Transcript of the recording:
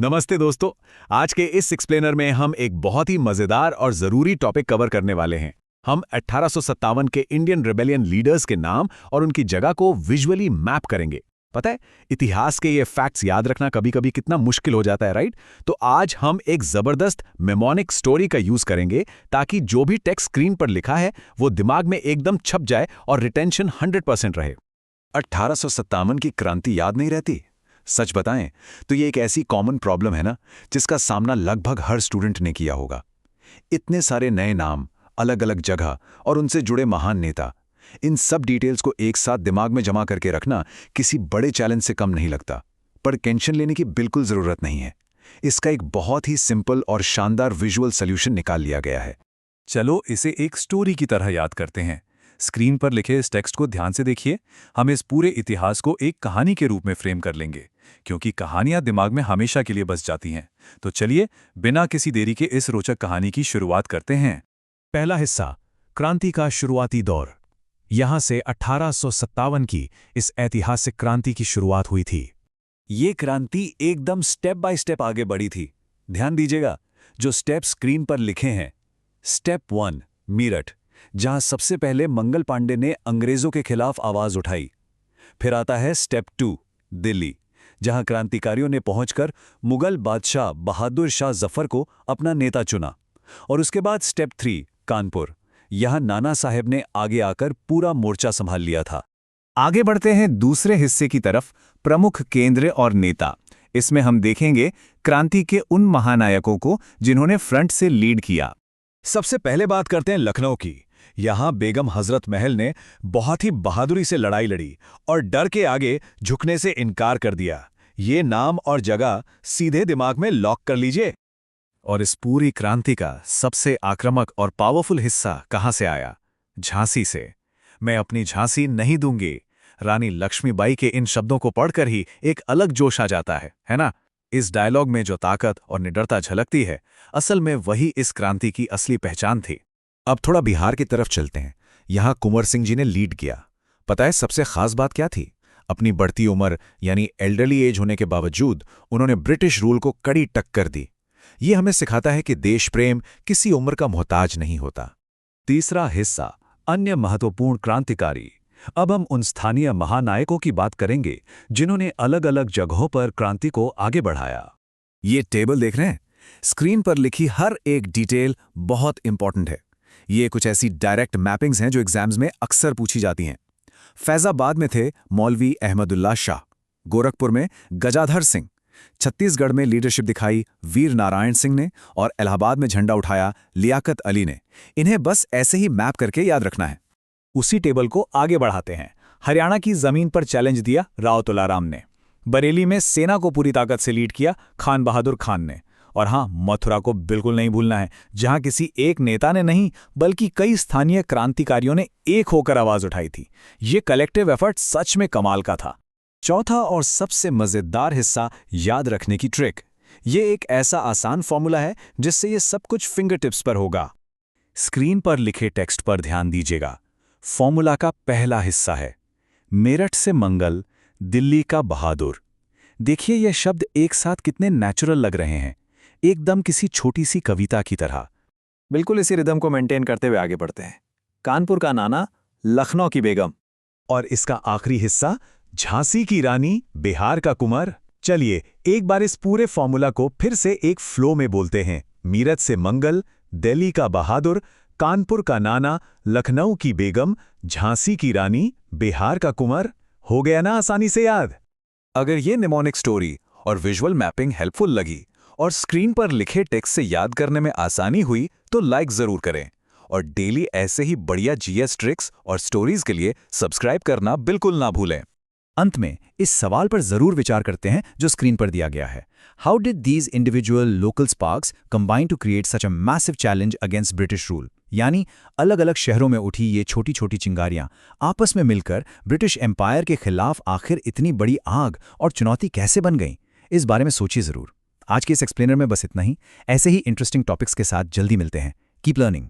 नमस्ते दोस्तों। आज के इस एक्सप्लेनर में हम एक बहुत ही मजेदार और जरूरी टॉपिक कवर करने वाले हैं। हम 1857 के इंडियन रिबेलियन लीडर्स के नाम और उनकी जगह को विजुअली मैप करेंगे। पता है, इतिहास के ये फैक्ट्स याद रखना कभी-कभी कितना मुश्किल हो जाता है, राइट? तो आज हम एक जबरदस्त मेमोनिक स्टोरी का यूज करेंगे ताकि जो भी टेक्स्ट स्क्रीन पर लिखा है वो दिमाग में एकदम छप जाए और रिटेंशन 100% रहे। 1857 की क्रांति याद नहीं रहती? सच बताएं तो ये एक ऐसी कॉमन प्रॉब्लम है ना, जिसका सामना लगभग हर स्टूडेंट ने किया होगा। इतने सारे नए नाम, अलग अलग जगह और उनसे जुड़े महान नेता, इन सब डिटेल्स को एक साथ दिमाग में जमा करके रखना किसी बड़े चैलेंज से कम नहीं लगता। पर टेंशन लेने की बिल्कुल जरूरत नहीं है। इसका एक बहुत ही सिंपल और शानदार विजुअल सोल्यूशन निकाल लिया गया है। चलो इसे एक स्टोरी की तरह याद करते हैं। स्क्रीन पर लिखे इस टेक्स्ट को ध्यान से देखिए। हम इस पूरे इतिहास को एक कहानी के रूप में फ्रेम कर लेंगे, क्योंकि कहानियां दिमाग में हमेशा के लिए बस जाती हैं। तो चलिए बिना किसी देरी के इस रोचक कहानी की शुरुआत करते हैं। पहला हिस्सा, क्रांति का शुरुआती दौर। यहां से 1857 की इस ऐतिहासिक क्रांति की शुरुआत हुई थी। ये क्रांति एकदम स्टेप बाय स्टेप आगे बढ़ी थी। ध्यान दीजिएगा, जो स्टेप स्क्रीन पर लिखे हैं। स्टेप 1, मीरठ, जहां सबसे पहले मंगल पांडे ने अंग्रेजों के खिलाफ आवाज उठाई। फिर आता है स्टेप 2, दिल्ली, जहां क्रांतिकारियों ने पहुंचकर मुगल बादशाह बहादुर शाह जफर को अपना नेता चुना। और उसके बाद स्टेप 3, कानपुर, यहां नाना साहेब ने आगे आकर पूरा मोर्चा संभाल लिया था। आगे बढ़ते हैं दूसरे हिस्से की तरफ, प्रमुख केंद्र और नेता। इसमें हम देखेंगे क्रांति के उन महानायकों को जिन्होंने फ्रंट से लीड किया। सबसे पहले बात करते हैं लखनऊ की। यहां बेगम हजरत महल ने बहुत ही बहादुरी से लड़ाई लड़ी और डर के आगे झुकने से इनकार कर दिया। ये नाम और जगह सीधे दिमाग में लॉक कर लीजिए। और इस पूरी क्रांति का सबसे आक्रामक और पावरफुल हिस्सा कहां से आया? झांसी से। मैं अपनी झांसी नहीं दूंगी। रानी लक्ष्मीबाई के इन शब्दों को पढ़कर ही एक अलग जोश आ जाता है ना? इस डायलॉग में जो ताकत और निडरता झलकती है, असल में वही इस क्रांति की असली पहचान थी। अब थोड़ा बिहार की तरफ चलते हैं। यहां कुंवर सिंह जी ने लीड किया। पता है सबसे खास बात क्या थी? अपनी बढ़ती उम्र यानी एल्डरली एज होने के बावजूद उन्होंने ब्रिटिश रूल को कड़ी टक्कर दी। ये हमें सिखाता है कि देश प्रेम किसी उम्र का मोहताज नहीं होता। तीसरा हिस्सा, अन्य महत्वपूर्ण क्रांतिकारी। अब हम उन स्थानीय महानायकों की बात करेंगे जिन्होंने अलग अलग जगहों पर क्रांति को आगे बढ़ाया। ये टेबल देख रहे हैं? स्क्रीन पर लिखी हर एक डिटेल बहुत इंपॉर्टेंट है। ये कुछ ऐसी डायरेक्ट मैपिंग्स हैं जो एग्जाम्स में अक्सर पूछी जाती हैं। फैजाबाद में थे मौलवी अहमदुल्ला शाह, गोरखपुर में गजाधर सिंह, छत्तीसगढ़ में लीडरशिप दिखाई वीर नारायण सिंह ने और इलाहाबाद में झंडा उठाया लियाकत अली ने। इन्हें बस ऐसे ही मैप करके याद रखना है। उसी टेबल को आगे बढ़ाते हैं। हरियाणा की जमीन पर चैलेंज दिया राव तुलाराम ने। बरेली में सेना को पूरी ताकत से लीड किया खान बहादुर खान ने। और हाँ, मथुरा को बिल्कुल नहीं भूलना है, जहां किसी एक नेता ने नहीं बल्कि कई स्थानीय क्रांतिकारियों ने एक होकर आवाज उठाई थी। ये कलेक्टिव एफर्ट सच में कमाल का था। चौथा और सबसे मजेदार हिस्सा, याद रखने की ट्रिक। ये एक ऐसा आसान फॉर्मूला है जिससे ये सब कुछ फिंगर टिप्स पर होगा। स्क्रीन पर लिखे टेक्स्ट पर ध्यान दीजिएगा। फॉर्मूला का पहला हिस्सा है मेरठ से मंगल, दिल्ली का बहादुर। देखिए ये शब्द एक साथ कितने नेचुरल लग रहे हैं, एकदम किसी छोटी सी कविता की तरह। बिल्कुल इसी रिदम को मेंटेन करते हुए आगे बढ़ते हैं। कानपुर का नाना, लखनऊ की बेगम। और इसका आखिरी हिस्सा, झांसी की रानी, बिहार का कुंवर। चलिए एक बार इस पूरे फॉर्मूला को फिर से एक फ्लो में बोलते हैं। मीरठ से मंगल, दिल्ली का बहादुर, कानपुर का नाना, लखनऊ की बेगम, झांसी की रानी, बिहार का कुंवर। हो गया ना आसानी से याद? अगर ये निमोनिक स्टोरी और विजुअल मैपिंग हेल्पफुल लगी और स्क्रीन पर लिखे टेक्स्ट से याद करने में आसानी हुई तो लाइक जरूर करें। और डेली ऐसे ही बढ़िया जीएस ट्रिक्स और स्टोरीज के लिए सब्सक्राइब करना बिल्कुल ना भूलें। अंत में इस सवाल पर जरूर विचार करते हैं जो स्क्रीन पर दिया गया है। How did these individual local sparks combine to create such a massive challenge against British rule? यानी अलग अलग शहरों में उठी ये छोटी छोटी चिंगारियां आपस में मिलकर ब्रिटिश एम्पायर के खिलाफ आखिर इतनी बड़ी आग और चुनौती कैसे बन गई? इस बारे में सोचिए जरूर। आज के इस एक्सप्लेनर में बस इतना ही। ऐसे ही इंटरेस्टिंग टॉपिक्स के साथ जल्दी मिलते हैं। Keep learning.